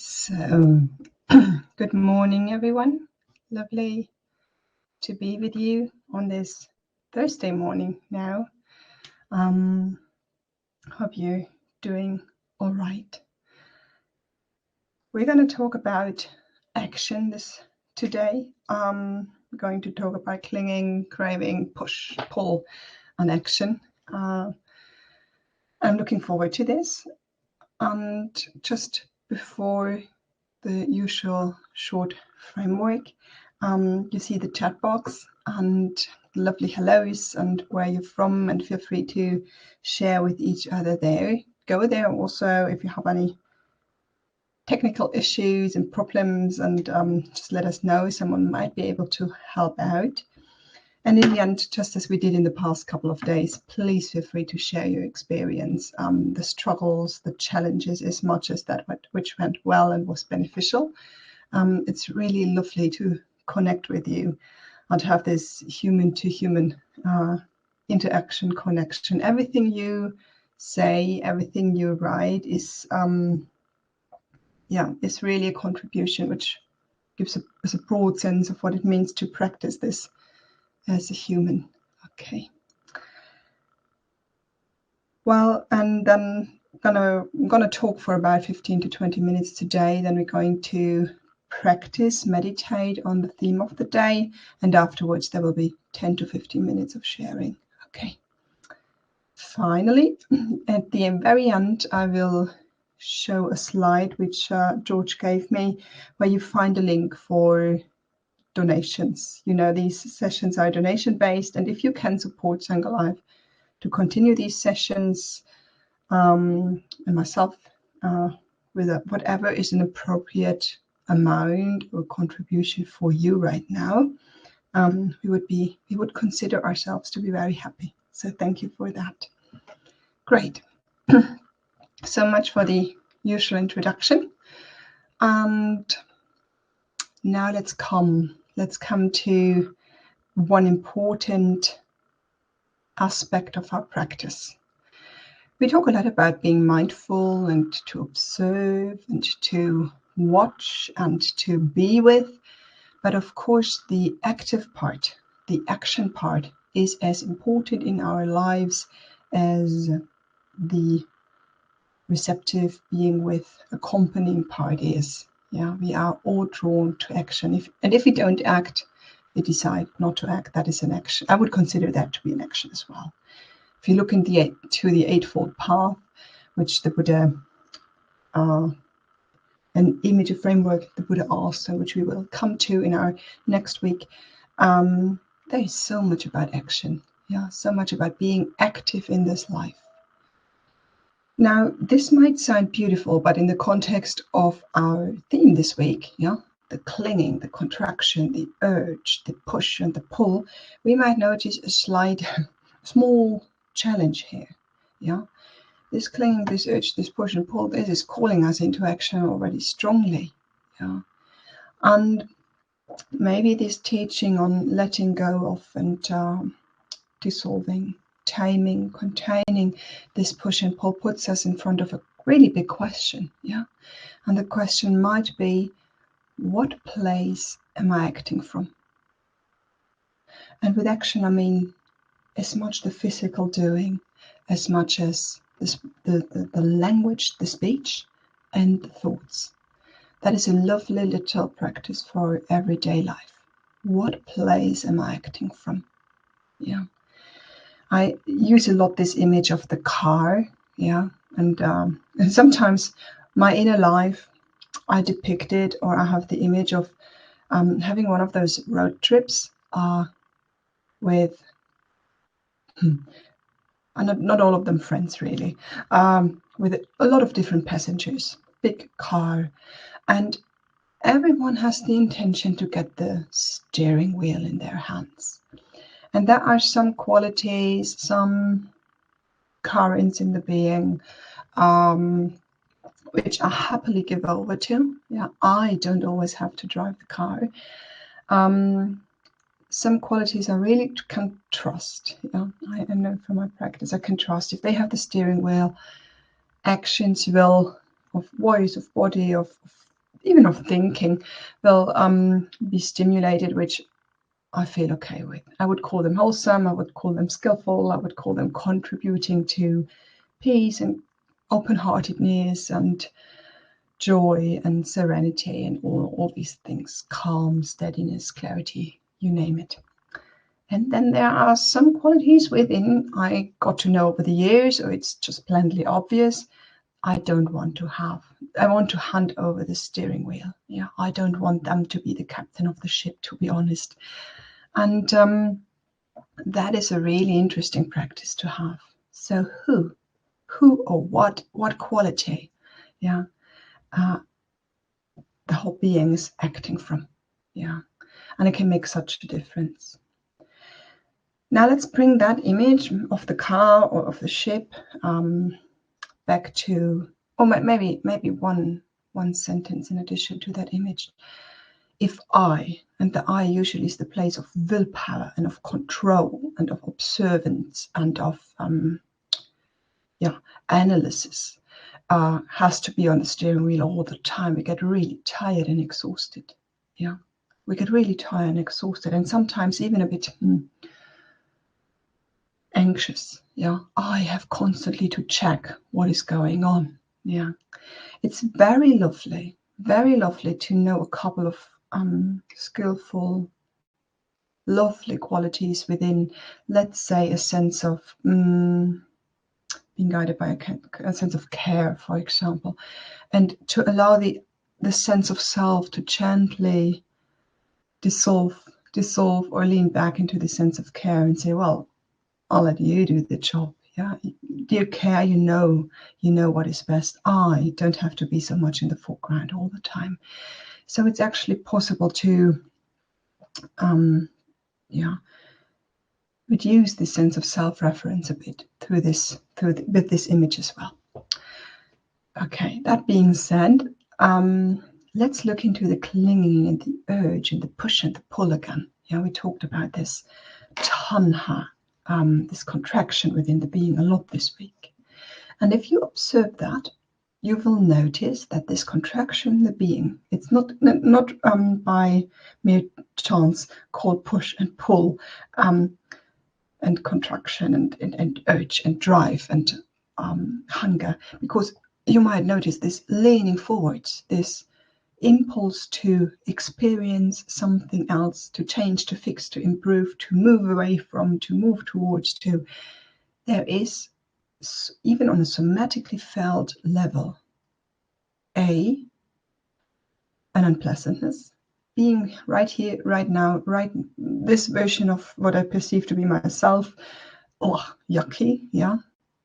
So, good morning, everyone. Lovely to be with you on this Thursday morning now. Hope you're doing all right. We're going to talk about action today. We're going to talk about clinging, craving, push, pull, and action. I'm looking forward to this. And just before the usual short framework, you see the chat box and lovely hellos and where you're from, and feel free to share with each other there. Go there also if you have any technical issues and problems, and just let us know. Someone might be able to help out. And in the end, just as we did in the past couple of days, please feel free to share your experience, the struggles, the challenges, as much as that which went well and was beneficial. It's really lovely to connect with you and have this human-to-human interaction, connection. Everything you say, everything you write is really a contribution, which gives us a broad sense of what it means to practice this as a human. Okay. Well, and then I'm gonna talk for about 15 to 20 minutes today. Then we're going to practice, meditate on the theme of the day, and afterwards there will be 10 to 15 minutes of sharing. Okay. Finally, at the very end, I will show a slide which George gave me, where you find a link for donations. You know, these sessions are donation based, and if you can support Sangha Life to continue these sessions, and myself with whatever is an appropriate amount or contribution for you right now, we would consider ourselves to be very happy. So thank you for that. Great. So much for the usual introduction, and now let's come to one important aspect of our practice. We talk a lot about being mindful and to observe and to watch and to be with, but of course the active part, the action part, is as important in our lives as the receptive being with accompanying part is. Yeah, we are all drawn to action. If we don't act, we decide not to act. That is an action. I would consider that to be an action as well. If you look to the Eightfold Path, which the Buddha, an image, a framework the Buddha also, which we will come to in our next week, there is so much about action. Yeah, so much about being active in this life. Now, this might sound beautiful, but in the context of our theme this week, the clinging, the contraction, the urge, the push and the pull, we might notice a slight, small challenge here. This clinging, this urge, this push and pull, this is calling us into action already strongly. And maybe this teaching on letting go of and dissolving, taming, containing this push and pull puts us in front of a really big question. And the question might be, what place am I acting from? And with action, I mean as much the physical doing, as much as the language, the speech, and the thoughts. That is a lovely little practice for everyday life. What place am I acting from? I use a lot this image of the car, and sometimes my inner life, I depict it, or I have the image of having one of those road trips with, not all of them friends really, with a lot of different passengers, big car, and everyone has the intention to get the steering wheel in their hands. And there are some qualities, some currents in the being, which I happily give over to. I don't always have to drive the car. Some qualities I really can trust. I know from my practice, I can trust. If they have the steering wheel, actions will, of voice, of body, of even of thinking, will be stimulated, which I feel okay with. I would call them wholesome, I would call them skillful, I would call them contributing to peace and open-heartedness and joy and serenity and all these things, calm, steadiness, clarity, you name it. And then there are some qualities within I got to know over the years, or it's just plainly obvious, I don't want to have. I want to hand over the steering wheel. Yeah, I don't want them to be the captain of the ship, to be honest. And that is a really interesting practice to have. So who or what quality, yeah, the whole being is acting from, yeah, and it can make such a difference. Now let's bring that image of the car or of the ship back to, or maybe one sentence in addition to that image. If I, and the I usually is the place of willpower and of control and of observance and of analysis, has to be on the steering wheel all the time, we get really tired and exhausted. Yeah, we get really tired and exhausted, and sometimes even a bit anxious. Yeah, I have constantly to check what is going on. Yeah, it's very lovely to know a couple of skillful, lovely qualities within, let's say, a sense of being guided by a sense of care, for example, and to allow the sense of self to gently dissolve or lean back into the sense of care and say, well, I'll let you do the job. Yeah, dear care, you know what is best. I don't have to be so much in the foreground all the time. So it's actually possible to reduce this sense of self-reference a bit with this image as well. Okay, that being said, let's look into the clinging and the urge and the push and the pull again. Yeah, we talked about this tanha, this contraction within the being a lot this week. And if you observe that, you will notice that this contraction in the being, it's not by mere chance called push and pull, and contraction and urge and drive and hunger, because you might notice this leaning forwards, this impulse to experience something else, to change, to fix, to improve, to move away from, to move towards, to. There is, even on a somatically felt level, an unpleasantness. Being right here, right now, right this version of what I perceive to be myself, yucky, yeah,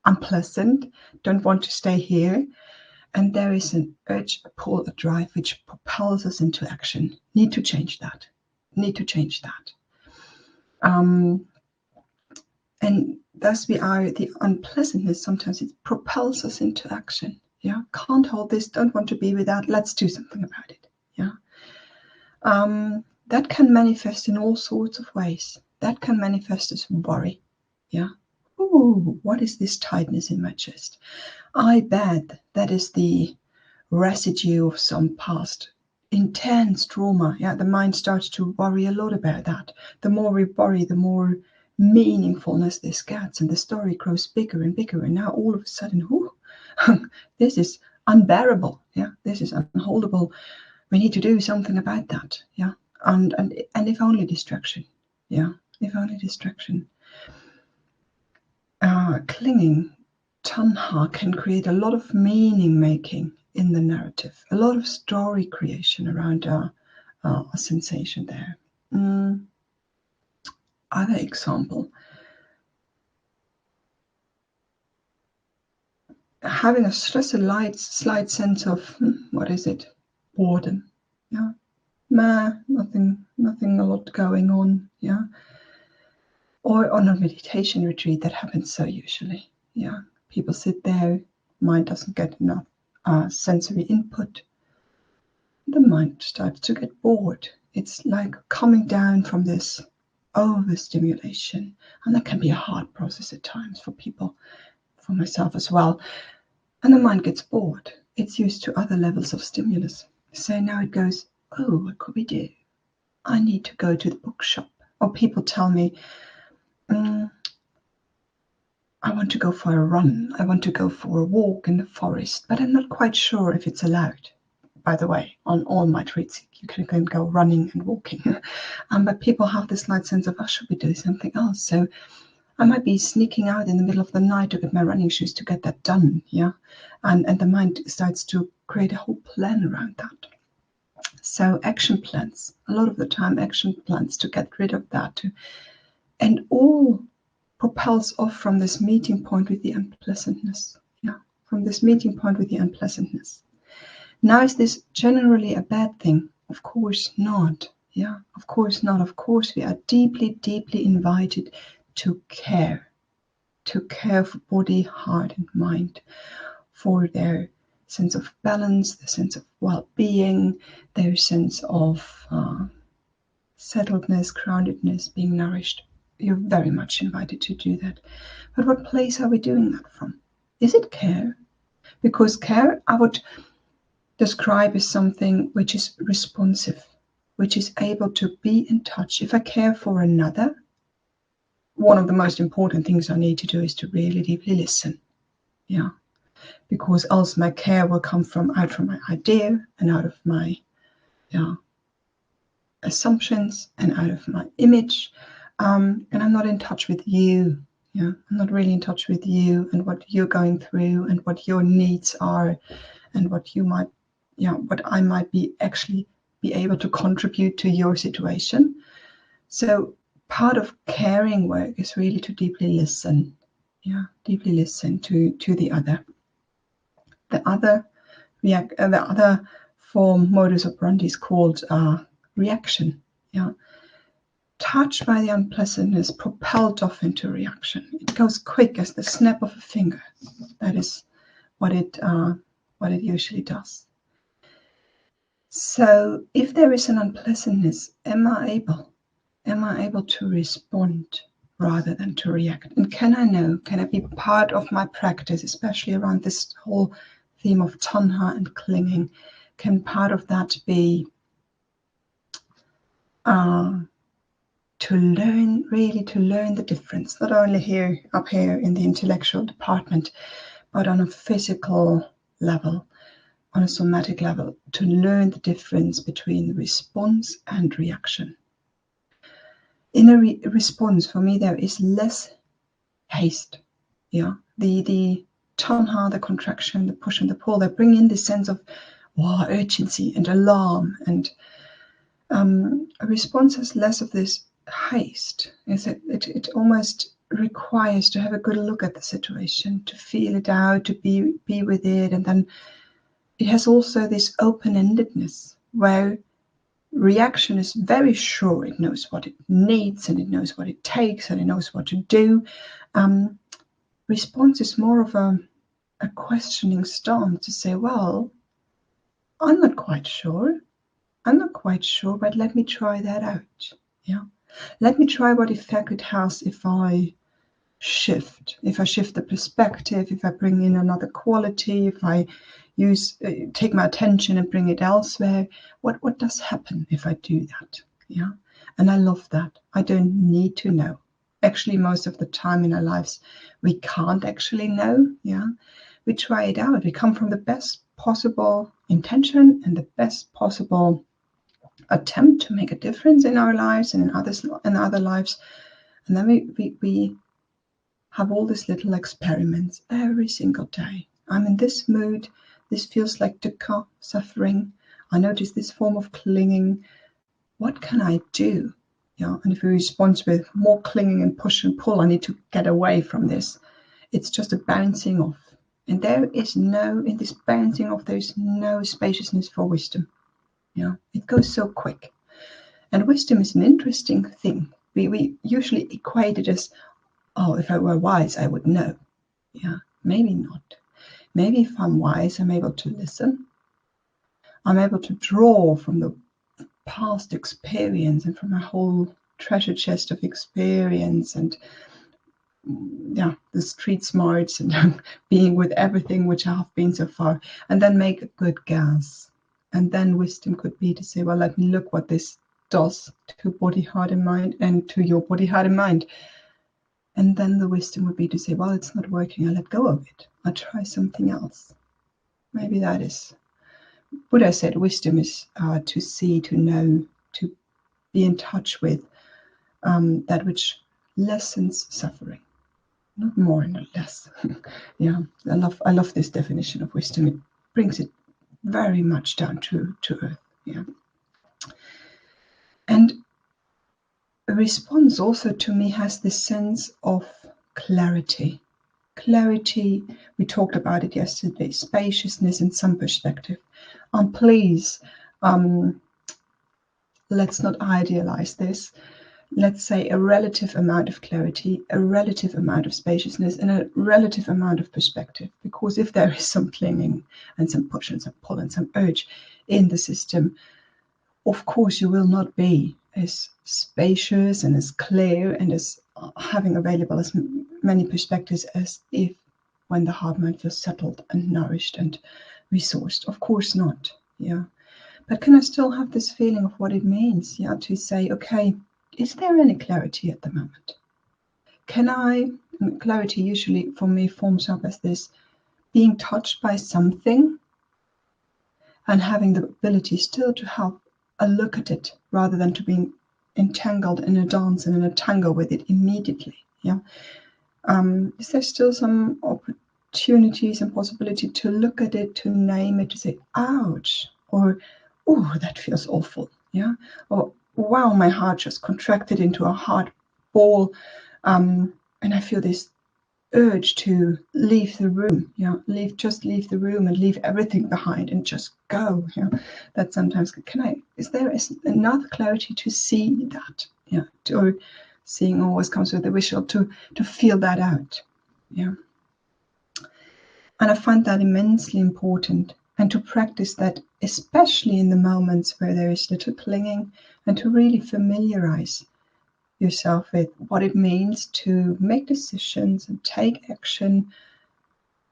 unpleasant, don't want to stay here. And there is an urge, a pull, a drive, which propels us into action. Need to change that. And thus we are the unpleasantness. Sometimes it propels us into action. Yeah, can't hold this, don't want to be with that, let's do something about it. Yeah. That can manifest in all sorts of ways. That can manifest as worry. Yeah. Ooh, what is this tightness in my chest? I bet that is the residue of some past intense trauma. Yeah, the mind starts to worry a lot about that. The more we worry, the more meaningfulness this gets, and the story grows bigger and bigger. And now all of a sudden, this is unbearable. Yeah, this is unholdable. We need to do something about that. Yeah, and if only distraction. Yeah, if only distraction. Clinging, tanha, can create a lot of meaning making in the narrative, a lot of story creation around a sensation there. Other example, having just a slight sense of what is it? Boredom. Yeah, nothing a lot going on. Yeah, or on a meditation retreat, that happens so usually. Yeah, people sit there, mind doesn't get enough sensory input. The mind starts to get bored. It's like coming down from this overstimulation, and that can be a hard process at times for people, for myself as well. And the mind gets bored. It's used to other levels of stimulus. So now it goes, oh, what could we do? I need to go to the bookshop. Or people tell me, I want to go for a run. I want to go for a walk in the forest, but I'm not quite sure if it's allowed. By the way, on all my retreats, you can go running and walking. But people have this slight sense of, oh, should we do something else? So I might be sneaking out in the middle of the night to get my running shoes to get that done. Yeah. And the mind starts to create a whole plan around that. So action plans, a lot of the time, action plans to get rid of that. And all propels off from this meeting point with the unpleasantness. Yeah. From this meeting point with the unpleasantness. Now, is this generally a bad thing? Of course not. Yeah, of course not. Of course, we are deeply, deeply invited to care for body, heart, and mind, for their sense of balance, their sense of well-being, their sense of settledness, groundedness, being nourished. You're very much invited to do that. But what place are we doing that from? Is it care? Because care, I would describe as something which is responsive, which is able to be in touch. If I care for another, one of the most important things I need to do is to really deeply listen. Yeah. Because else my care will come out from my idea and out of my assumptions and out of my image. And I'm not in touch with you. Yeah. I'm not really in touch with you and what you're going through and what your needs are and what I might be able to contribute to your situation. So part of caring work is really to deeply listen. Yeah, deeply listen to the other. The other form, modus operandi, is called reaction. Yeah, touched by the unpleasantness, propelled off into reaction. It goes quick as the snap of a finger. That is what it usually does. So if there is an unpleasantness, am I able to respond rather than to react? And can I be part of my practice, especially around this whole theme of tanha and clinging? Can part of that be to learn the difference, not only up here in the intellectual department, but on a physical level, on a somatic level, to learn the difference between response and reaction. In a response, for me, there is less haste. Yeah, the tanha, the contraction, the push and the pull, they bring in this sense of urgency and alarm. And a response has less of this haste. It almost requires to have a good look at the situation, to feel it out, to be with it, and then it has also this open-endedness where reaction is very sure. It knows what it needs and it knows what it takes and it knows what to do. Response is more of a questioning stance to say, well, I'm not quite sure, but let me try that out. Yeah, let me try what effect it has if I shift the perspective, if I bring in another quality, if I take my attention and bring it elsewhere. What does happen if I do that? Yeah, and I love that. I don't need to know. Actually, most of the time in our lives, we can't actually know. Yeah, we try it out. We come from the best possible intention and the best possible attempt to make a difference in our lives and in other lives, and then we have all these little experiments every single day. I'm in this mood. This feels like dukkha, suffering. I notice this form of clinging. What can I do? Yeah, and if we respond with more clinging and push and pull, I need to get away from this. It's just a bouncing off. And in this bouncing off, there's no spaciousness for wisdom. Yeah, it goes so quick. And wisdom is an interesting thing. We usually equate it as, oh, if I were wise, I would know. Yeah, maybe not. Maybe if I'm wise, I'm able to listen. I'm able to draw from the past experience and from my whole treasure chest of experience and the street smarts and being with everything which I have been so far, and then make a good guess And then wisdom could be to say, well, let me look what this does to body, heart, and mind, and to your body, heart, and mind. And then the wisdom would be to say, well, it's not working. I let go of it. I try something else. Maybe that is. Buddha said wisdom is to see, to know, to be in touch with that which lessens suffering, not more and not less. Yeah, I love this definition of wisdom. It brings it very much down to earth. Yeah, and a response also to me has this sense of clarity. Clarity, we talked about it yesterday, spaciousness in some perspective. Please, let's not idealize this. Let's say a relative amount of clarity, a relative amount of spaciousness, and a relative amount of perspective. Because if there is some clinging and some push and some pull and some urge in the system, of course you will not be as spacious and as clear and as having available as many perspectives as if when the heart mind feels settled and nourished and resourced. Of course not. Yeah. But can I still have this feeling of what it means? Yeah, to say, okay, is there any clarity at the moment? Clarity usually for me forms up as this being touched by something and having the ability still to have a look at it rather than to being entangled in a dance and in a tango with it immediately. Yeah. Is there still some opportunities and possibility to look at it, to name it, to say, ouch, or, oh, that feels awful. Yeah. Or, wow, my heart just contracted into a hard ball. And I feel this urge to leave the room, just leave the room and leave everything behind and just go. That sometimes is there enough clarity to see that? Or seeing always comes with the visual to feel that out. And I find that immensely important, and to practice that, especially in the moments where there is little clinging, and to really familiarize yourself with what it means to make decisions and take action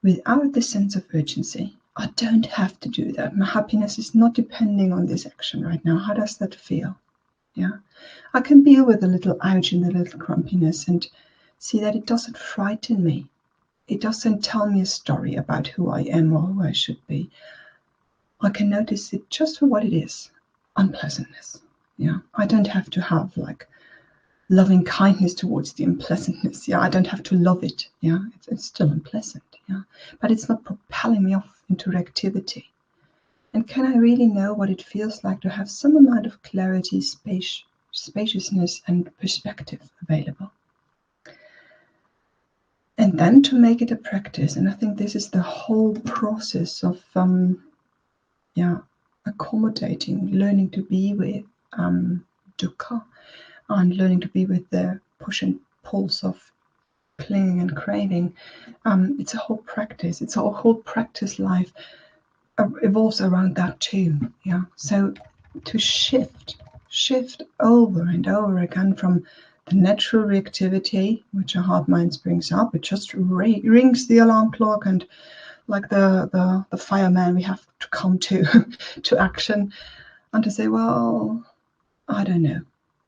without the sense of urgency. I don't have to do that. My happiness is not depending on this action right now. How does that feel? Yeah, I can deal with a little ouch and a little grumpiness and see that it doesn't frighten me. It doesn't tell me a story about who I am or who I should be. I can notice it just for what it is, unpleasantness. Yeah, I don't have to have like loving kindness towards the unpleasantness. Yeah, I don't have to love it. Yeah, it's still unpleasant. Yeah, but it's not propelling me off into reactivity. And can I really know what it feels like to have some amount of clarity, spaciousness, and perspective available? And then to make it a practice. And I think this is the whole process of accommodating, learning to be with dukkha, and learning to be with the push and pulls of clinging and craving. It's a whole practice. It's a whole practice life evolves around that too. Yeah. So to shift over and over again from the natural reactivity, which a heart mind brings up, it just rings the alarm clock, and like the fireman, we have to come to to action, and to say, well, I don't know.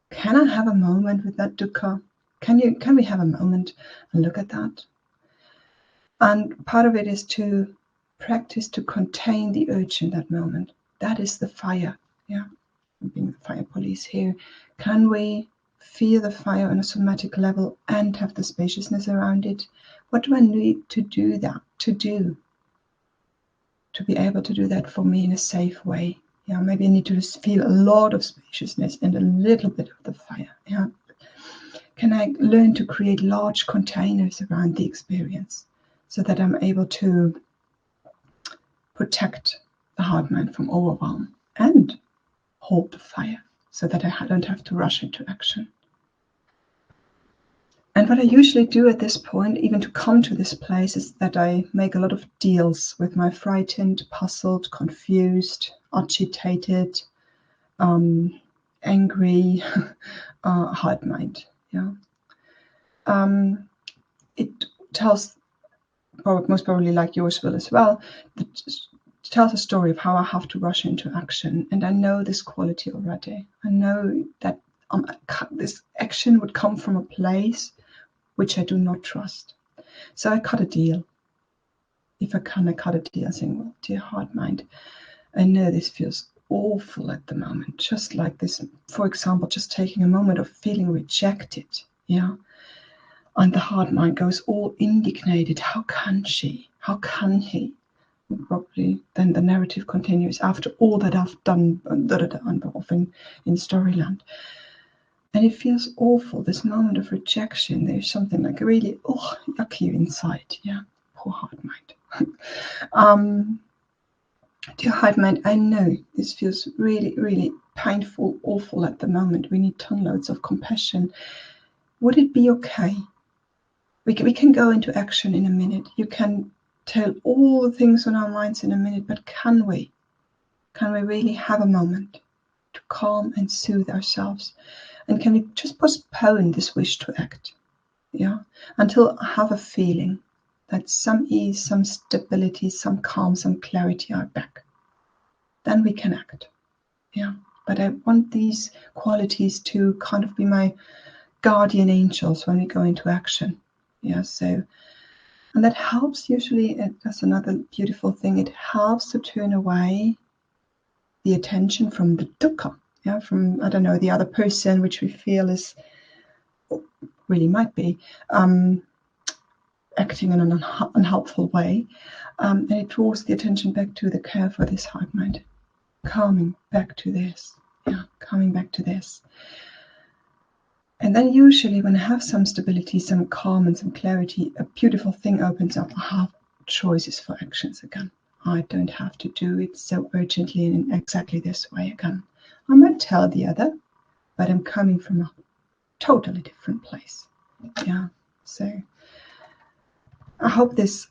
Can I have a moment with that dukkha? Can we have a moment and look at that? And part of it is to practice to contain the urge in that moment. That is the fire. Yeah, being the fire police here. Can we feel the fire on a somatic level and have the spaciousness around it? What do I need to do that? To be able to do that for me in a safe way. Yeah, maybe I need to feel a lot of spaciousness and a little bit of the fire. Yeah. Can I learn to create large containers around the experience so that I'm able to protect the heart mind from overwhelm and hold the fire so that I don't have to rush into action? And what I usually do at this point, even to come to this place, is that I make a lot of deals with my frightened, puzzled, confused, agitated, angry heart mind. Yeah. It tells, most probably like yours will as well, tells a story of how I have to rush into action, and I know this quality already. I know that this action would come from a place which I do not trust. So I cut a deal. If I can, I cut a deal, saying, well, dear heart mind, I know this feels awful at the moment, just like this, for example, just taking a moment of feeling rejected, yeah. And the heart mind goes all indignated. How can she? How can he? Probably then the narrative continues after all that I've done, often in Storyland. And it feels awful, this moment of rejection. There's something like really yucky inside. Yeah, poor heart mind. Dear heart mind, I know this feels really, really painful, awful at the moment. We need ton loads of compassion. Would it be okay? We can go into action in a minute. You can tell all the things on our minds in a minute, but can we? Can we really have a moment to calm and soothe ourselves? And can we just postpone this wish to act? Yeah, until I have a feeling that some ease, some stability, some calm, some clarity are back. Then we can act. Yeah, but I want these qualities to kind of be my guardian angels when we go into action. Yeah, so, and that helps usually, that's another beautiful thing, it helps to turn away the attention from the dukkha, yeah, from, I don't know, the other person, which we feel is, really might be, acting in an unhelpful way. And it draws the attention back to the care for this heart mind, calming back to this, yeah, coming back to this. And then usually when I have some stability, some calm and some clarity, a beautiful thing opens up. I have choices for actions again. I don't have to do it so urgently and in exactly this way again. I might tell the other, but I'm coming from a totally different place. Yeah, so I hope this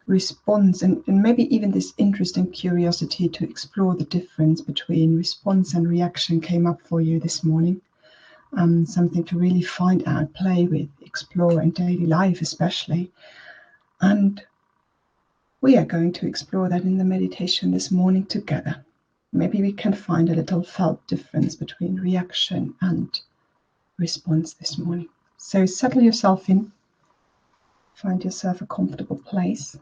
response and maybe even this interest and curiosity to explore the difference between response and reaction came up for you this morning. Something to really find out, play with, explore in daily life especially. And we are going to explore that in the meditation this morning together. Maybe we can find a little felt difference between reaction and response this morning. So settle yourself in, find yourself a comfortable place.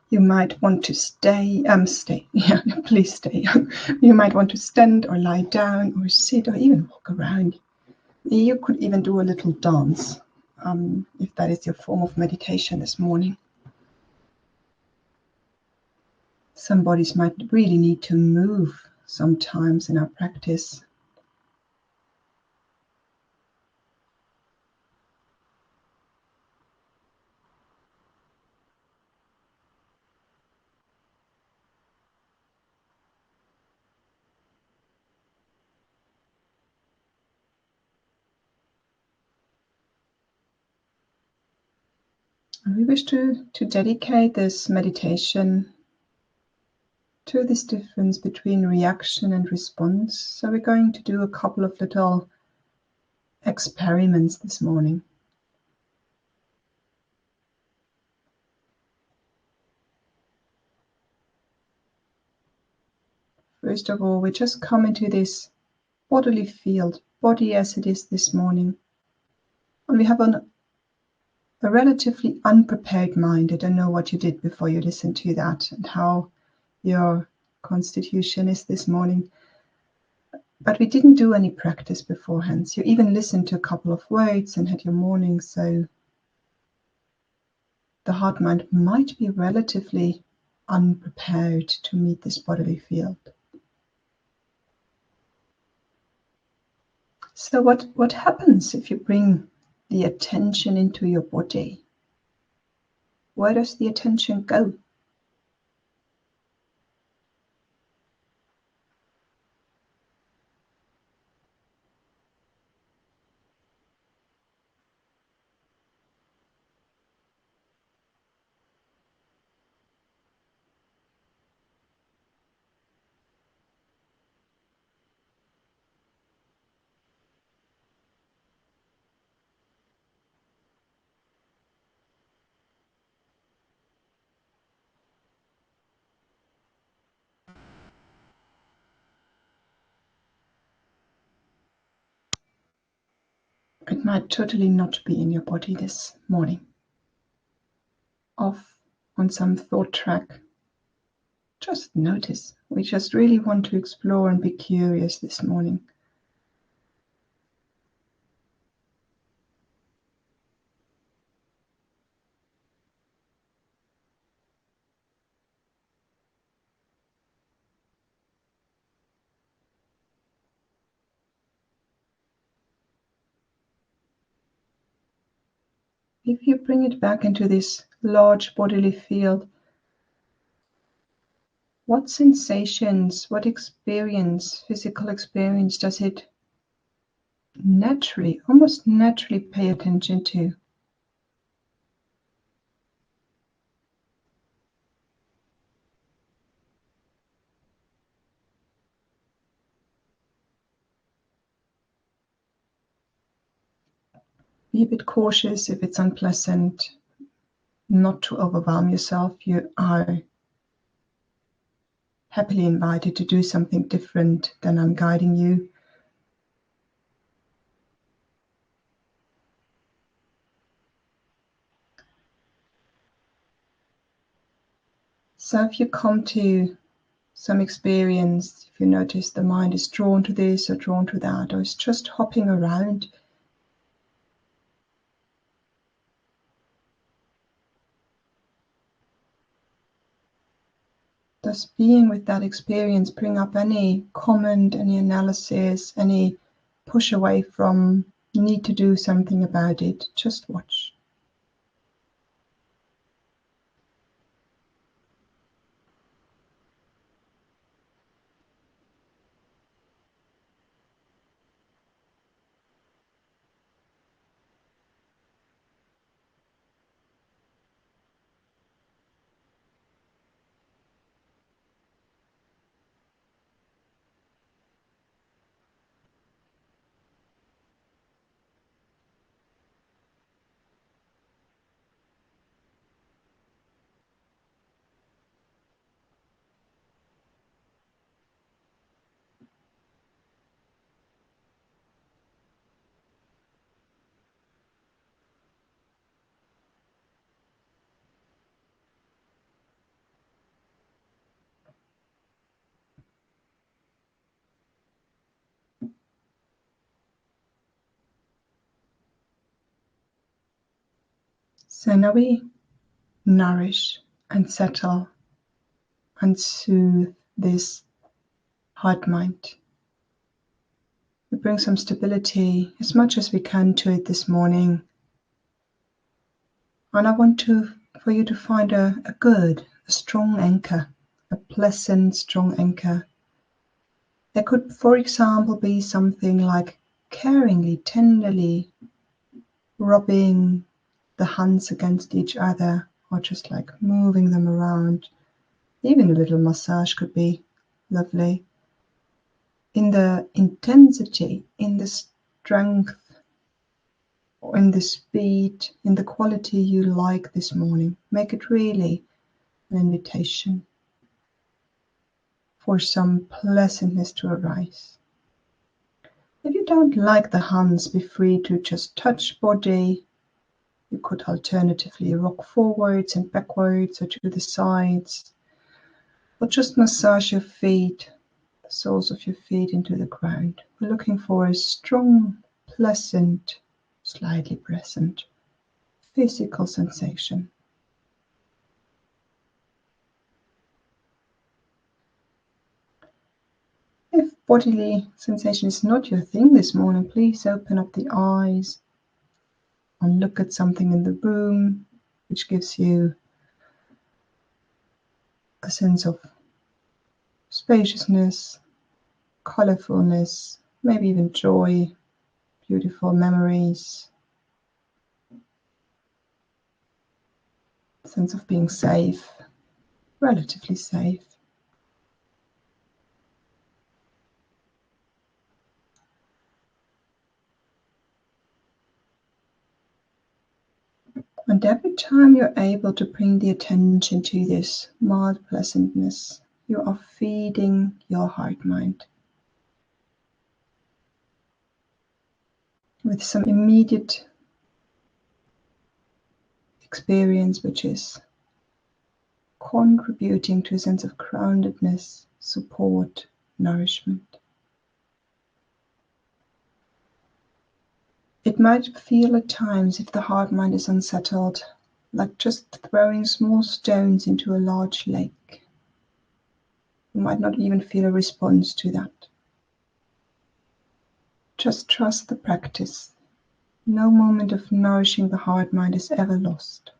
You might want to stay, yeah, please stay. You might want to stand or lie down or sit or even walk around. You could even do a little dance, if that is your form of meditation this morning. Some bodies might really need to move sometimes in our practice. And we wish to dedicate this meditation to this difference between reaction and response. So we're going to do a couple of little experiments this morning. First of all, we just come into this bodily field, body as it is this morning. And we have a relatively unprepared mind. I don't know what you did before you listened to that and how your constitution is this morning. But we didn't do any practice beforehand. So you even listened to a couple of words and had your morning. So the heart mind might be relatively unprepared to meet this bodily field. So what happens if you bring the attention into your body? Where does the attention go? might totally not be in your body this morning. Off on some thought track. Just notice. We just really want to explore and be curious this morning. If you bring it back into this large bodily field, what sensations, what experience, physical experience does it naturally, almost naturally pay attention to? Be a bit cautious if it's unpleasant, not to overwhelm yourself. You are happily invited to do something different than I'm guiding you. So if you come to some experience, if you notice the mind is drawn to this or drawn to that, or it's just hopping around, does being with that experience bring up any comment, any analysis, any push away from need to do something about it? Just watch. So now we nourish and settle and soothe this heart mind. We bring some stability as much as we can to it this morning. And I want for you to find a strong anchor, a pleasant, strong anchor. There could, for example, be something like caringly, tenderly rubbing the hands against each other, or just like moving them around. Even a little massage could be lovely. In the intensity, in the strength, or in the speed, in the quality you like this morning. Make it really an invitation for some pleasantness to arise. If you don't like the hands, be free to just touch body. You could alternatively rock forwards and backwards or to the sides, or just massage your feet, the soles of your feet into the ground. We're looking for a strong, pleasant, slightly present physical sensation. If bodily sensation is not your thing this morning, please open up the eyes and look at something in the room which gives you a sense of spaciousness, colorfulness, maybe even joy, beautiful memories, sense of being safe, relatively safe. And every time you're able to bring the attention to this mild pleasantness, you are feeding your heart mind. with some immediate experience which is contributing to a sense of groundedness, support, nourishment. It might feel at times, if the heart mind is unsettled, like just throwing small stones into a large lake. You might not even feel a response to that. Just trust the practice. No moment of nourishing the heart mind is ever lost.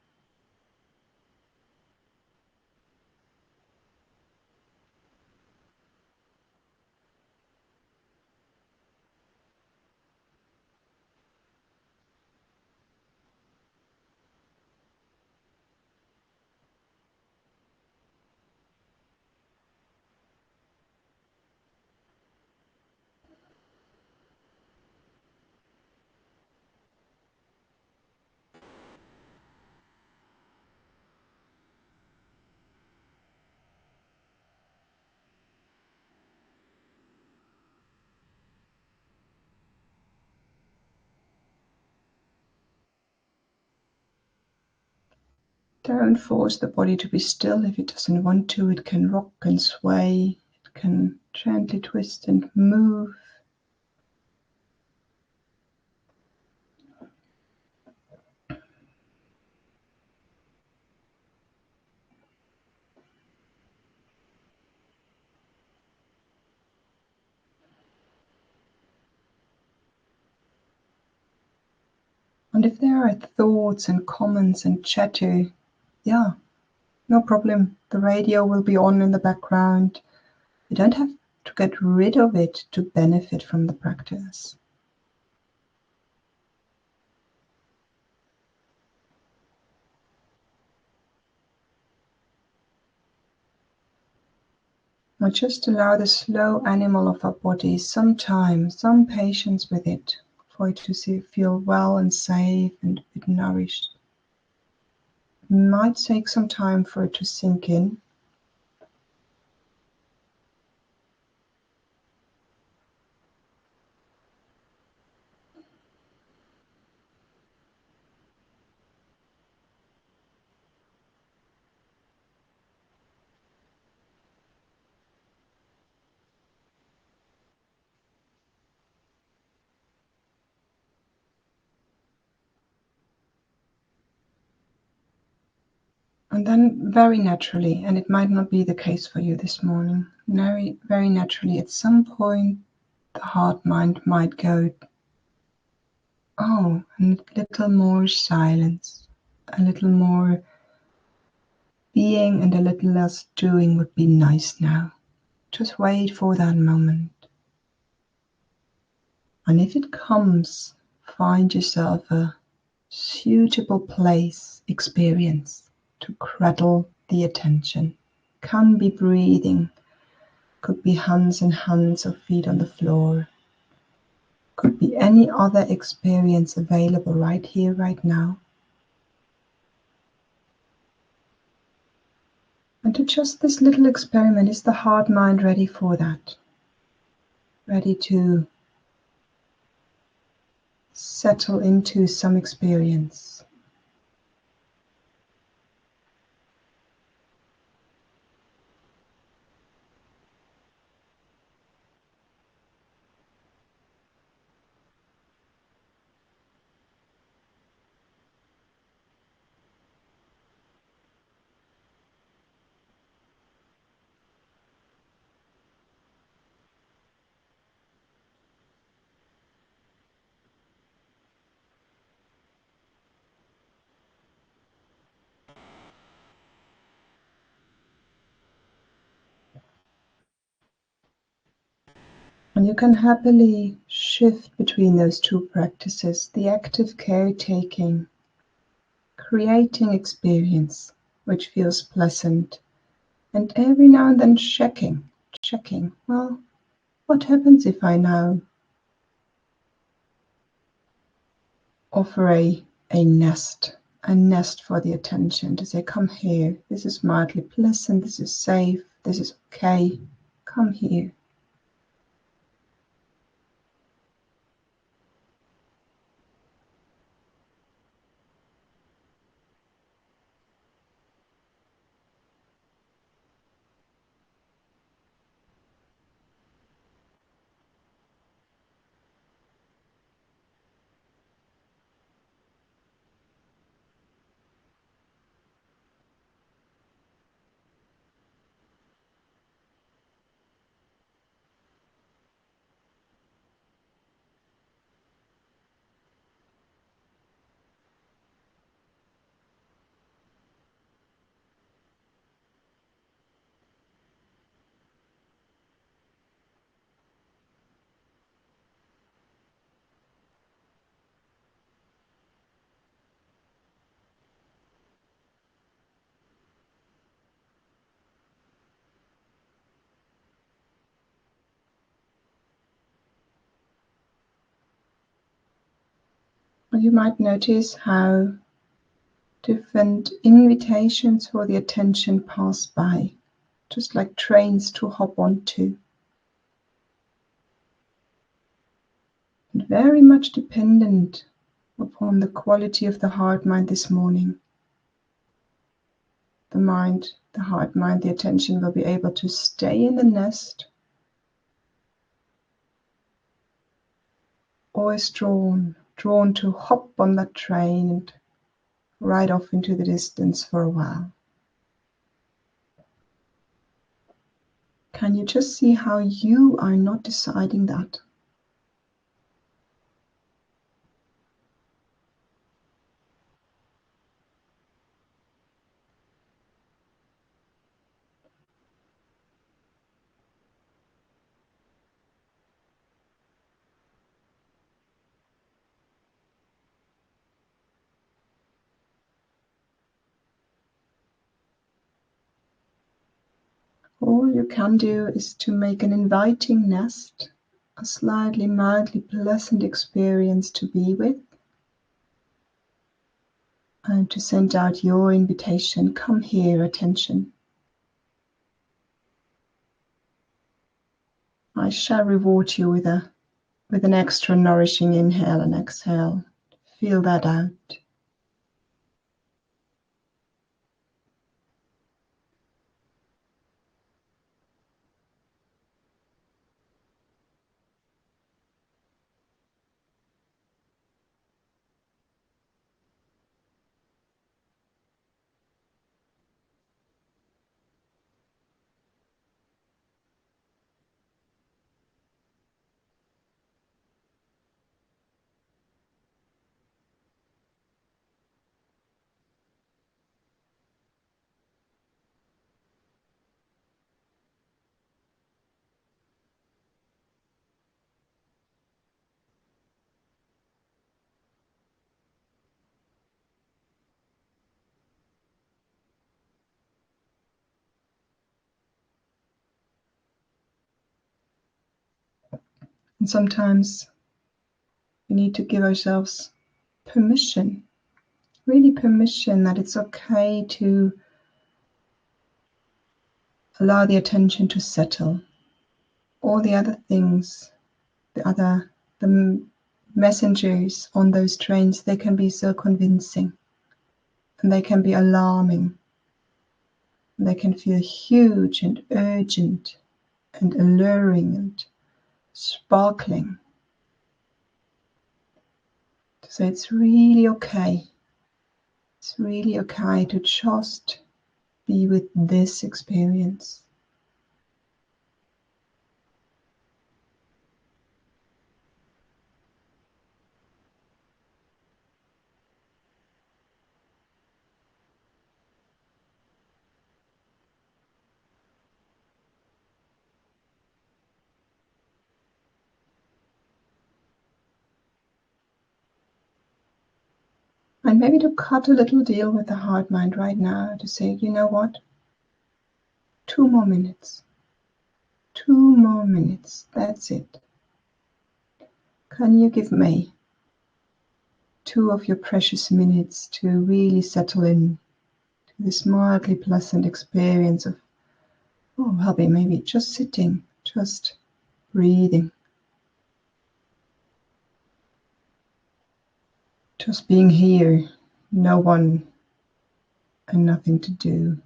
Don't force the body to be still if it doesn't want to. It can rock and sway. It can gently twist and move. And if there are thoughts and comments and chatter, yeah, no problem. The radio will be on in the background. You don't have to get rid of it to benefit from the practice. Or just allow the slow animal of our body some time, some patience with it, for it to feel well and safe and a bit nourished. It might take some time for it to sink in. And then very naturally, and it might not be the case for you this morning, very naturally at some point the heart mind might go, oh, a little more silence, a little more being and a little less doing would be nice now. Just wait for that moment. And if it comes, find yourself a suitable place, experience to cradle the attention. Can be breathing, could be hands in hands or feet on the floor, could be any other experience available right here, right now. And to just this little experiment, is the heart mind ready for that? Ready to settle into some experience? And you can happily shift between those two practices, the active caretaking, creating experience which feels pleasant, and every now and then checking, well, what happens if I now offer a nest for the attention, to say, come here, this is mildly pleasant, this is safe, this is okay, come here. Or you might notice how different invitations for the attention pass by, just like trains to hop onto. And very much dependent upon the quality of the heart mind this morning. The heart mind, the attention will be able to stay in the nest, or is drawn to hop on that train and ride off into the distance for a while. Can you just see how you are not deciding that? All you can do is to make an inviting nest, a slightly mildly pleasant experience to be with, and to send out your invitation. Come here, attention. I shall reward you with an extra nourishing inhale and exhale. Feel that out. And sometimes we need to give ourselves permission, really permission, that it's okay to allow the attention to settle. All the other things, the messengers on those trains, they can be so convincing, and they can be alarming. They can feel huge and urgent and alluring and sparkling. So it's really okay. It's really okay to just be with this experience. And maybe to cut a little deal with the heart mind right now, to say, you know what? 2 more minutes. 2 more minutes. That's it. Can you give me 2 of your precious minutes to really settle in to this mildly pleasant experience of, maybe just sitting, just breathing, just being here, no one and nothing to do.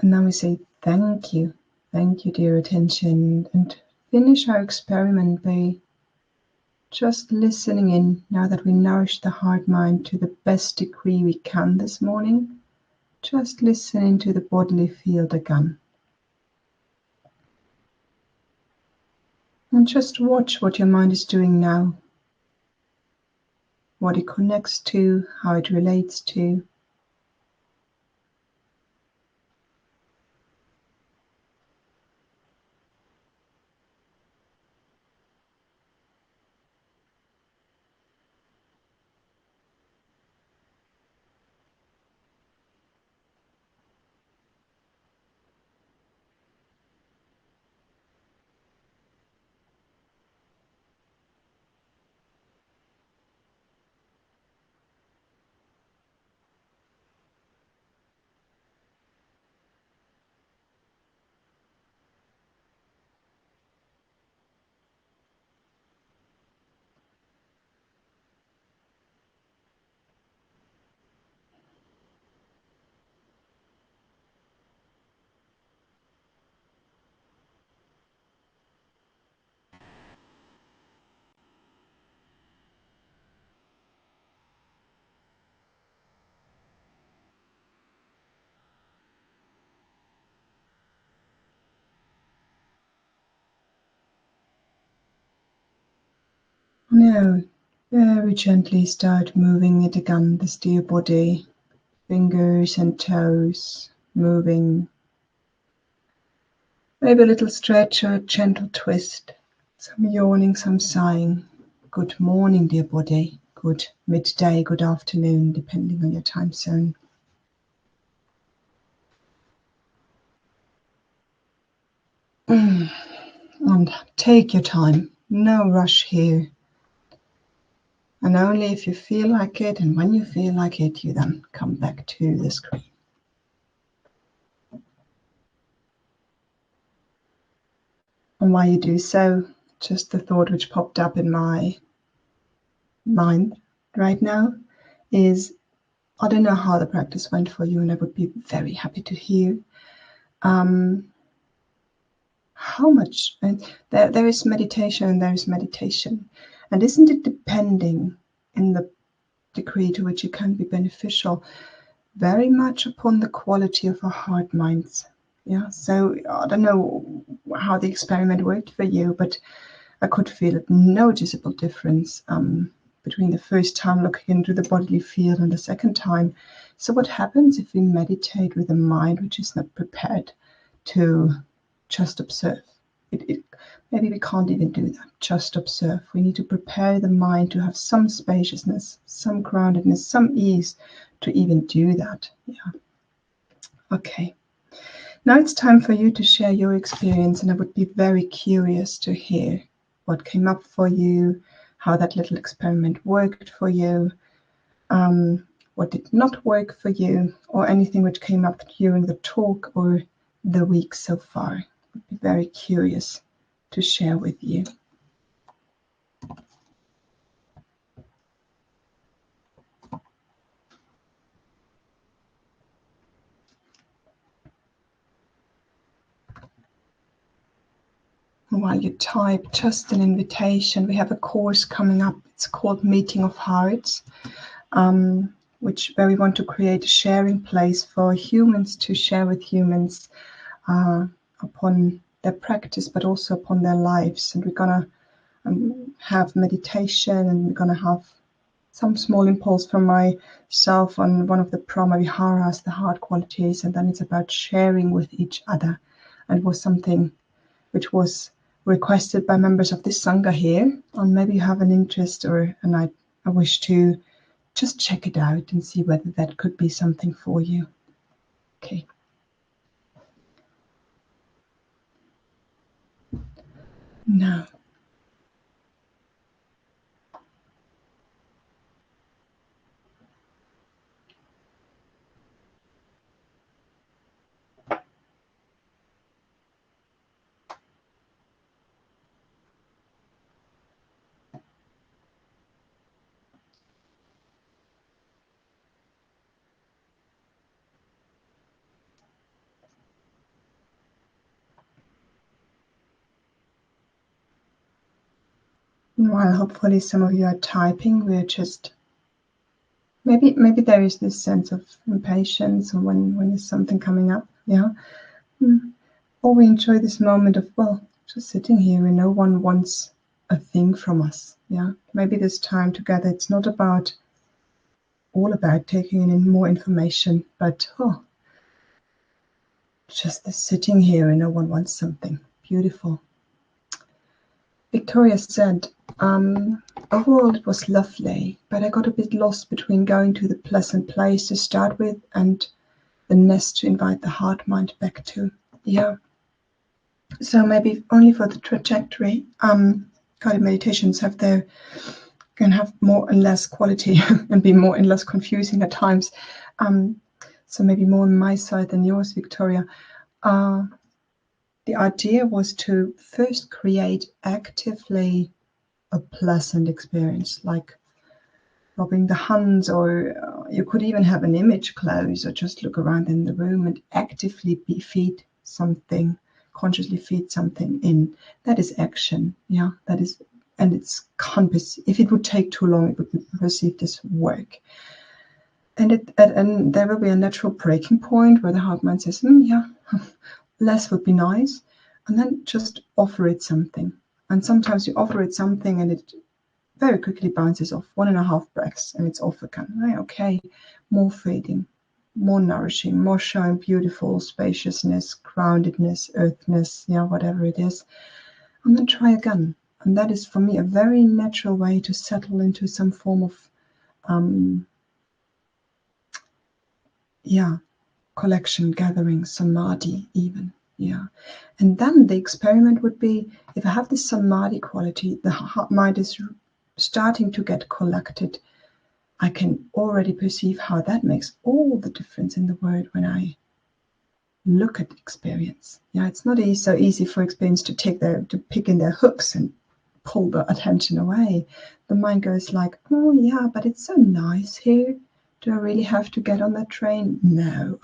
And now we say thank you. Thank you, dear attention. And finish our experiment by just listening in now that we nourish the heart mind to the best degree we can this morning. Just listen into the bodily field again. And just watch what your mind is doing now. What it connects to, how it relates to. Now, very gently start moving it again, this dear body. Fingers and toes moving. Maybe a little stretch or a gentle twist. Some yawning, some sighing. Good morning, dear body. Good midday, good afternoon, depending on your time zone. And take your time. No rush here. And only if you feel like it, and when you feel like it, you then come back to the screen. And while you do so, just the thought which popped up in my mind right now is, I don't know how the practice went for you, and I would be very happy to hear how much. And there is meditation and there is meditation. And isn't it depending in the degree to which it can be beneficial very much upon the quality of our heart minds? Yeah, so I don't know how the experiment worked for you, but I could feel a noticeable difference between the first time looking into the bodily field and the second time. So what happens if we meditate with a mind which is not prepared to just observe? Maybe we can't even do that, just observe. We need to prepare the mind to have some spaciousness, some groundedness, some ease to even do that. Yeah. Okay. Now it's time for you to share your experience, and I would be very curious to hear what came up for you, how that little experiment worked for you, what did not work for you, or anything which came up during the talk or the week so far. I'd be very curious to share with you. While you type, just an invitation. We have a course coming up. It's called Meeting of Hearts, where we want to create a sharing place for humans to share with humans upon their practice, but also upon their lives. And we're going to have meditation, and we're going to have some small impulse from myself on one of the Brahma-viharas, the heart qualities, and then it's about sharing with each other. And it was something which was requested by members of this Sangha here, and maybe you have an interest or I wish to just check it out and see whether that could be something for you. Okay. Now, While hopefully some of you are typing, we're just maybe there is this sense of impatience, or when there's something coming up, yeah. Or we enjoy this moment of, well, just sitting here and no one wants a thing from us, yeah. Maybe this time together, it's not all about taking in more information, but just this sitting here and no one wants something. Beautiful. Victoria said, overall it was lovely, but I got a bit lost between going to the pleasant place to start with and the nest to invite the heart mind back to. Yeah. So maybe only for the trajectory, guided meditations can have more and less quality and be more and less confusing at times. So maybe more on my side than yours, Victoria. The idea was to first create actively a pleasant experience, like rubbing the hands, or you could even have an image close or just look around in the room and actively feed something, consciously feed something in. That is action, yeah. That is, and if it would take too long, it would be perceived as work. And there will be a natural breaking point where the heart mind says, yeah, less would be nice, and then just offer it something. And sometimes you offer it something and it very quickly bounces off, 1.5 breaths, and it's off again. Okay, more feeding, more nourishing, more showing beautiful spaciousness, groundedness, earthness, yeah, whatever it is. And then try again. And that is, for me, a very natural way to settle into some form of collection, gathering, samadhi even. Yeah. And then the experiment would be, if I have this samadhi quality, the heart mind is starting to get collected, I can already perceive how that makes all the difference in the world when I look at experience. Yeah, it's not so easy for experience to pick in their hooks and pull the attention away. The mind goes like, oh yeah, but it's so nice here. Do I really have to get on that train? No.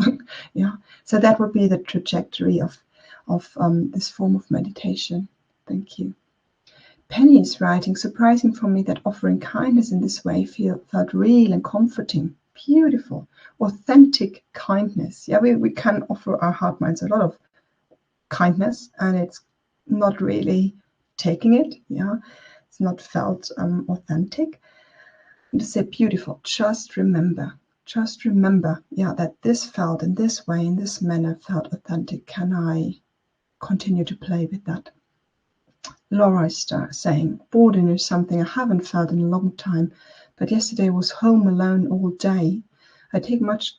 Yeah. So that would be the trajectory of this form of meditation. Thank you. Penny is writing, surprising for me that offering kindness in this way felt real and comforting. Beautiful, authentic kindness. Yeah, we can offer our heart minds a lot of kindness, and it's not really taking it. Yeah, it's not felt authentic. And to say beautiful, just remember, yeah, that this felt in this way, in this manner, felt authentic. Can I continue to play with that? Laura is saying, boredom is something I haven't felt in a long time, but yesterday was home alone all day. I take much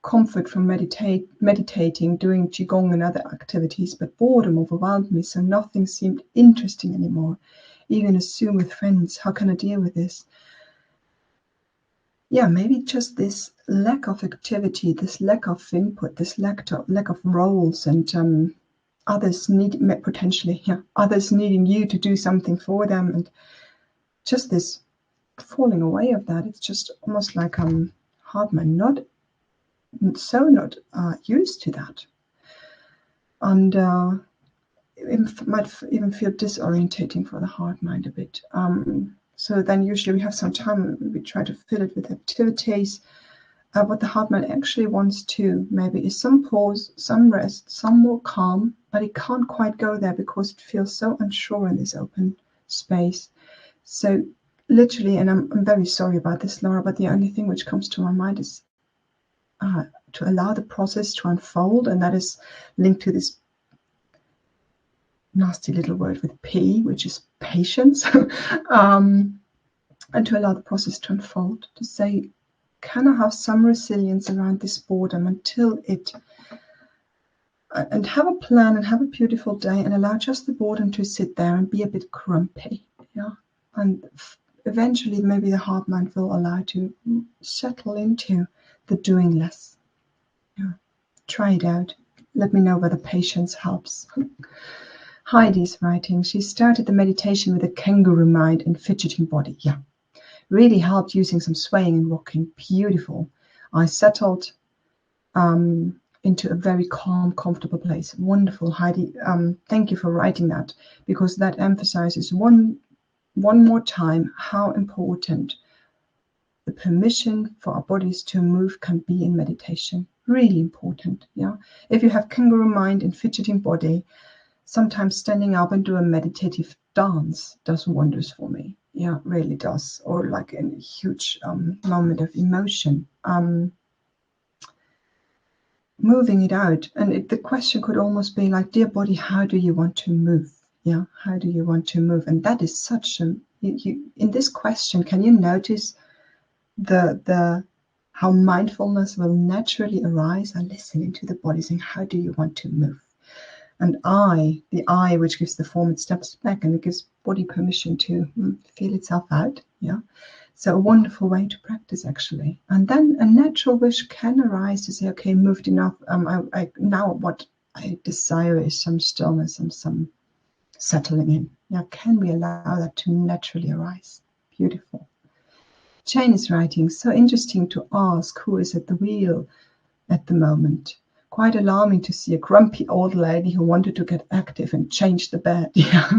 comfort from meditating, doing Qigong and other activities, but boredom overwhelmed me, so nothing seemed interesting anymore. Even a Zoom with friends, how can I deal with this? Yeah, maybe just this lack of activity, this lack of input, this lack of roles, and others needing you to do something for them, and just this falling away of that. It's just almost like heart mind not used to that, and it might even feel disorientating for the heart mind a bit. So then usually we have some time, we try to fill it with activities. What the heart mind actually wants to maybe is some pause, some rest, some more calm, but it can't quite go there because it feels so unsure in this open space. So literally, and I'm very sorry about this, Laura, but the only thing which comes to my mind is to allow the process to unfold, and that is linked to this nasty little word with P, which is patience, and to allow the process to unfold, to say, can I have some resilience around this boredom until and have a plan and have a beautiful day, and allow just the boredom to sit there and be a bit grumpy, yeah, and eventually maybe the heart mind will allow to settle into the doing less. Yeah. Try it out. Let me know whether patience helps. Heidi's writing, she started the meditation with a kangaroo mind and fidgeting body. Yeah, really helped using some swaying and rocking. Beautiful. I settled into a very calm, comfortable place. Wonderful, Heidi. Thank you for writing that, because that emphasizes one one more time how important the permission for our bodies to move can be in meditation. Really important. Yeah. If you have kangaroo mind and fidgeting body, sometimes standing up and do a meditative dance does wonders for me. Yeah, really does. Or like a huge moment of emotion. Moving it out. And the question could almost be like, dear body, how do you want to move? Yeah, how do you want to move? And that is such a, in this question, can you notice the how mindfulness will naturally arise and listen into the body, saying, how do you want to move? And the I, which gives the form, it steps back and it gives body permission to feel itself out. Yeah. So a wonderful way to practice, actually. And then a natural wish can arise to say, okay, moved enough. Now what I desire is some stillness and some settling in. Now, can we allow that to naturally arise? Beautiful. Jane is writing, so interesting to ask who is at the wheel at the moment. Quite alarming to see a grumpy old lady who wanted to get active and change the bed. Yeah.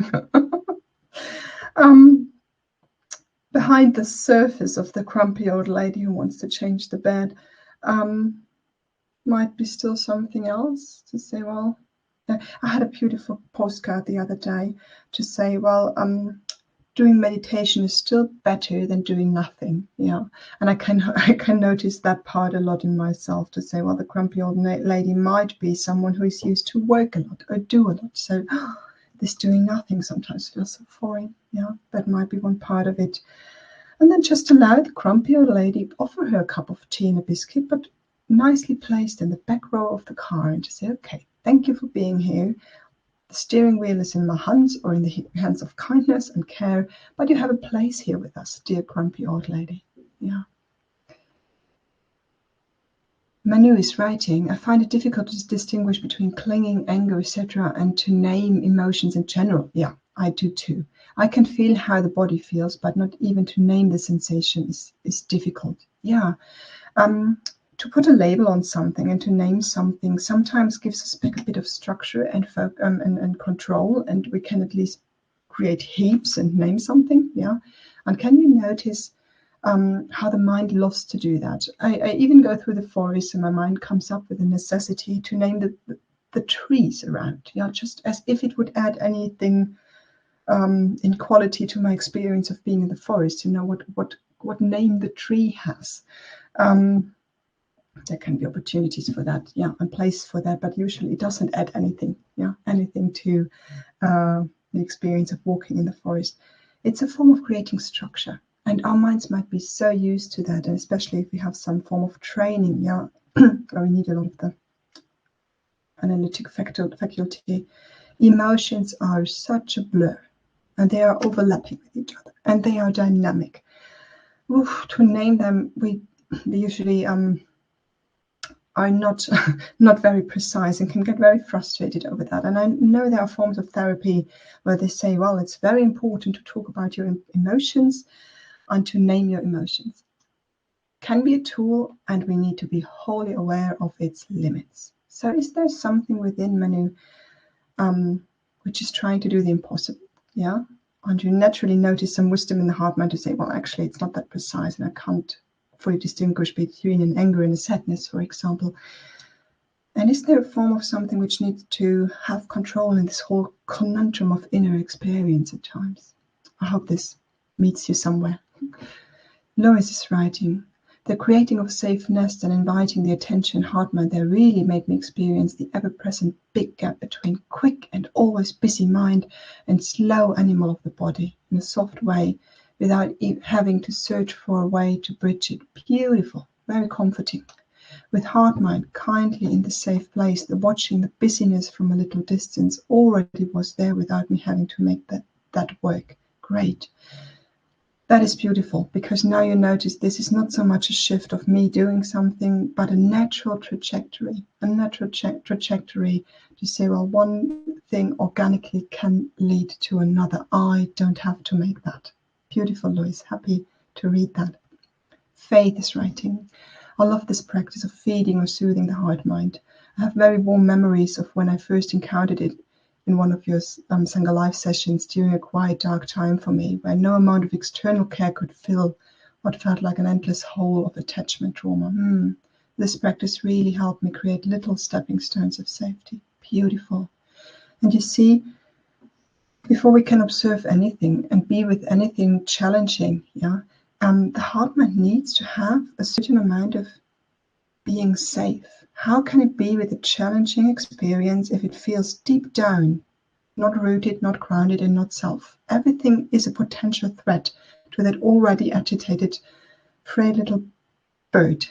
Behind the surface of the grumpy old lady who wants to change the bed might be still something else to say, well, I had a beautiful postcard the other day to say, well, doing meditation is still better than doing nothing. Yeah. And I can notice that part a lot in myself, to say, well, the grumpy old lady might be someone who is used to work a lot or do a lot. So this doing nothing sometimes feels so foreign. Yeah. That might be one part of it. And then just allow the grumpy old lady, offer her a cup of tea and a biscuit, but nicely placed in the back row of the car, and to say, okay, thank you for being here. The steering wheel is in my hands, or in the hands of kindness and care, but you have a place here with us, dear grumpy old lady. Yeah. Manu is writing, I find it difficult to distinguish between clinging, anger, etc., and to name emotions in general. Yeah, I do too. I can feel how the body feels, but not even to name the sensation is difficult. Yeah. To put a label on something and to name something sometimes gives us back a bit of structure and control, and we can at least create heaps and name something. Yeah. And can you notice how the mind loves to do that? I even go through the forest and my mind comes up with a necessity to name the trees around. Yeah, just as if it would add anything in quality to my experience of being in the forest. You know what name the tree has. There can be opportunities for that, yeah, and place for that, but usually it doesn't add anything, yeah, anything to the experience of walking in the forest. It's a form of creating structure, and our minds might be so used to that, and especially if we have some form of training, yeah, where we need a lot of the analytic faculty. Emotions are such a blur, and they are overlapping with each other, and they are dynamic. Oof, to name them, we usually are not very precise and can get very frustrated over that. And I know there are forms of therapy where they say, well, it's very important to talk about your emotions and to name your emotions. Can be a tool, and we need to be wholly aware of its limits. So is there something within Manu which is trying to do the impossible? Yeah. And you naturally notice some wisdom in the heart mind to say, well, actually, it's not that precise, and I can't fully distinguish between an anger and a sadness, for example. And is there a form of something which needs to have control in this whole conundrum of inner experience at times? I hope this meets you somewhere. Lois is writing, the creating of safe nest and inviting the attention heart mind there really made me experience the ever-present big gap between quick and always busy mind and slow animal of the body in a soft way, without having to search for a way to bridge it. Beautiful, very comforting. With heart mind kindly in the safe place, the watching the busyness from a little distance already was there without me having to make that work. Great. That is beautiful, because now you notice this is not so much a shift of me doing something, but a natural trajectory. A natural trajectory to say, well, one thing organically can lead to another. I don't have to make that. Beautiful, Lois. Happy to read that. Faith is writing. I love this practice of feeding or soothing the heart mind. I have very warm memories of when I first encountered it in one of your Sangha Live sessions during a quiet, dark time for me, where no amount of external care could fill what felt like an endless hole of attachment trauma. This practice really helped me create little stepping stones of safety. Beautiful. And you see, before we can observe anything and be with anything challenging, the heart mind needs to have a certain amount of being safe. How can it be with a challenging experience if it feels deep down not rooted, not grounded, and not self? Everything is a potential threat to that already agitated, frail little bird.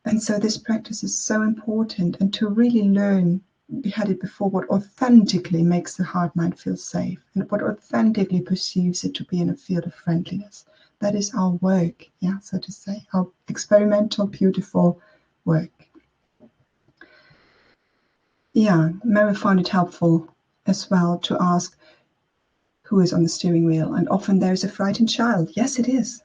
And so this practice is so important, and to really learn, we had it before, what authentically makes the heart mind feel safe and what authentically perceives it to be in a field of friendliness. That is our work, so to say, our experimental, beautiful work. Mary found it helpful as well to ask who is on the steering wheel, and often there is a frightened child. Yes, it is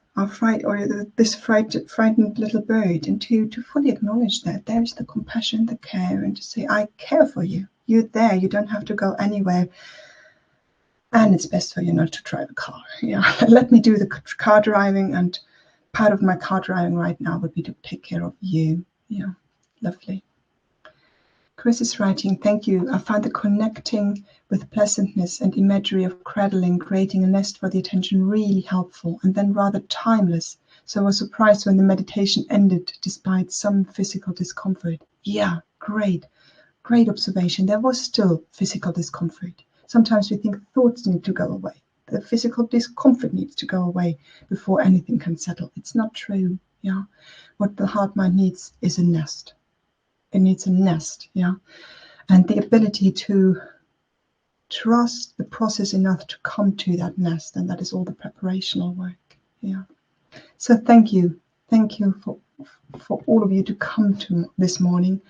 this frightened little bird, and to fully acknowledge that there is the compassion, the care, and to say, I care for you. You're there. You don't have to go anywhere. And it's best for you not to drive a car. Let me do the car driving, and part of my car driving right now would be to take care of you. Lovely. Chris is writing, thank you. I found the connecting with pleasantness and imagery of cradling, creating a nest for the attention really helpful, and then rather timeless. So I was surprised when the meditation ended despite some physical discomfort. Great observation. There was still physical discomfort. Sometimes we think thoughts need to go away. The physical discomfort needs to go away before anything can settle. It's not true. What the heart mind needs is a nest. It needs a nest, and the ability to trust the process enough to come to that nest, and that is all the preparational work. So thank you for all of you to come to this morning.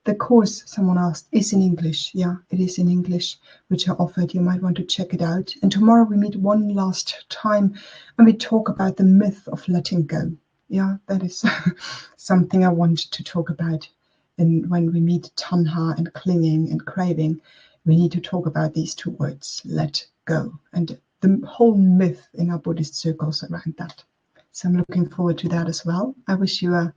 The course, someone asked, is in English. It is in English, which I offered. You might want to check it out. And tomorrow we meet one last time and we talk about the myth of letting go. That is something I want to talk about. And when we meet tanha and clinging and craving, we need to talk about these two words, let go, and the whole myth in our Buddhist circles around that. So I'm looking forward to that as well. I wish you a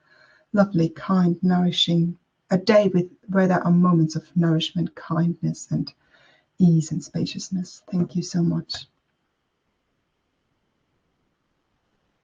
lovely, kind, nourishing, a day where there are moments of nourishment, kindness, and ease and spaciousness. Thank you so much.